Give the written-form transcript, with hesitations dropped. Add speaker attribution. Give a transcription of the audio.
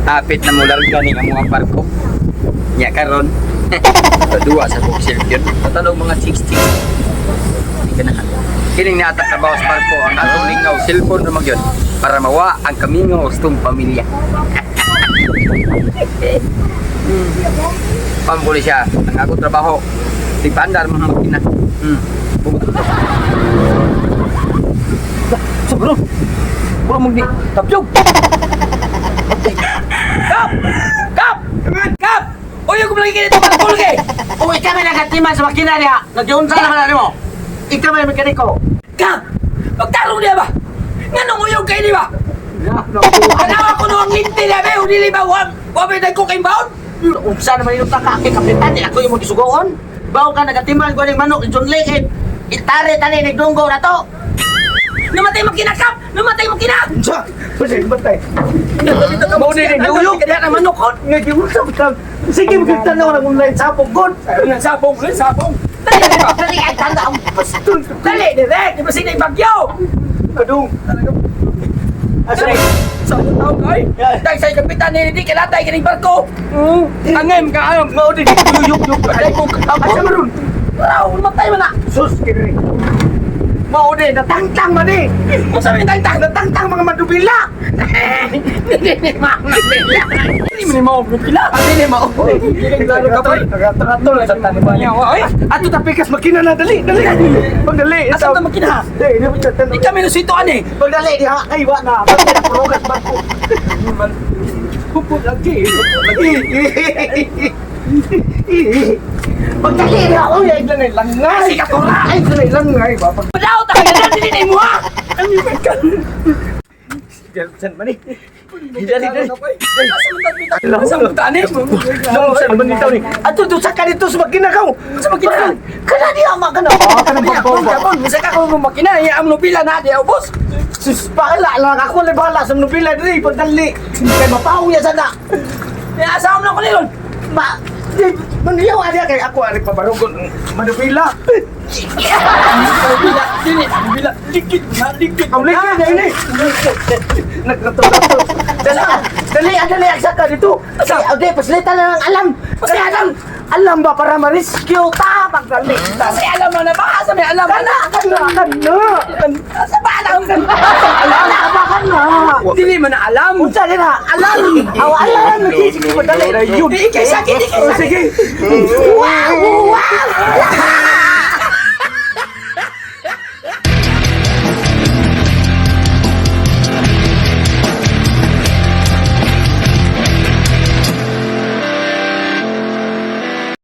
Speaker 1: Apit na mular gani ang mga barko. Nya karon. Dua sa buksil yun. Tatanong mga chicks-chicks. Hindi ka na. Kining natak na bawas barko ang atong lingaw cellphone na magyod para mawa ang kamingaw gustong pamilya. Pambuli siya ang ako trabaho. Tigpandar mga makina. Sobro. Bro magdi tapjog. Kap! Kap! Kap! Uy, ako lagi kinito para tulog eh!
Speaker 2: Uy, ikaw may nagatiman sa makina niya. Nag-iunsa naman mo. Ikaw may mekaniko.
Speaker 1: Kap! Magtarong niya ba? Nga nung uyog kayo di ba? Anawa ko nung linti na ba? Hindi ba? Wabay na ko kayong baon?
Speaker 2: Unsa naman yung takaki kapitan. Ako yung magisugoon. Bawo ka nagatiman ko ng manok. John Liit. Itari tali nagdunggo na to.
Speaker 1: Namatay mo kinakap! Namatay mo kinakap!
Speaker 2: Unsa? Pwede batay.
Speaker 1: Mau din yung uyog! Kaya na manok!
Speaker 2: Nag-iunsa batang. Sige, magkatanaw na online sapong god.
Speaker 1: Sapong! Sapong!
Speaker 2: Dali ay tanda ang pastor.
Speaker 1: Dali! Direct! Di ba sila yung bagyo?
Speaker 2: Kadung. Asay.
Speaker 1: Sa taong kay? Dahil sa'yo kapitan ni hindi kilatay kining barko! Angem ka ayong!
Speaker 2: Mao din yuyuk-yuk.
Speaker 1: Ay kung
Speaker 2: Asa maron?
Speaker 1: Wow! Matay mo na!
Speaker 2: Sus kini. Mao din natangtang man ni.
Speaker 1: Kung sabi ng tangtang!
Speaker 2: Natangtang mga madubila.
Speaker 1: Hindi mo ni mo pila!
Speaker 2: Hindi ni mao.
Speaker 1: Lalo ka pa!
Speaker 2: Tagatol lang sa tanuban niya.
Speaker 1: Ay!
Speaker 2: Ato tapikas makina na dali. Pagdali.
Speaker 1: Asa na makina?
Speaker 2: Di mo tatan.
Speaker 1: Di kami nusitoan eh!
Speaker 2: Pagdali di ha kay wa na. Pagdali purugas ba ko.
Speaker 1: Puput lagi!
Speaker 2: Pagdali di ha oy ay langay.
Speaker 1: Kasi ka tura!
Speaker 2: Ay langay ba.
Speaker 1: Padaw ta kaya na din mo ha! Ano yung ka?
Speaker 2: San man ni. Dali.
Speaker 1: Asa mo tani?
Speaker 2: San man ni taw ni. Ato to sa kanito sa makina ka.
Speaker 1: Sa makina?
Speaker 2: Kana di ama kana.
Speaker 1: Kanang pagpapon! Bisa ka kung makina! Iyaam no pila na di ubos!
Speaker 2: Sus pala lang ako le bala sa nubila diri pagdali. Kay mapaw ya sana.
Speaker 1: Asam na ko nilon!
Speaker 2: Ma maniyaw ada kay ako ari pabarugon manubila.
Speaker 1: Dili! Bila! Likit na! Likit!
Speaker 2: Ang likit na ini. Nagkatulog. Dali ang saka dito. Okay, paslita na ng alam. Kasi alam ba para ma-rescue ta pagdali.
Speaker 1: Kasi alam mo na ba? Sa may alam
Speaker 2: Kana.
Speaker 1: Sa ba alam ka?
Speaker 2: Ala ba kana?
Speaker 1: Dili mo na alam!
Speaker 2: Unsa dira? Alam. Alam. Sige, padali.
Speaker 1: Di kay sakit! Di kay sakit!
Speaker 2: Sige. Wow!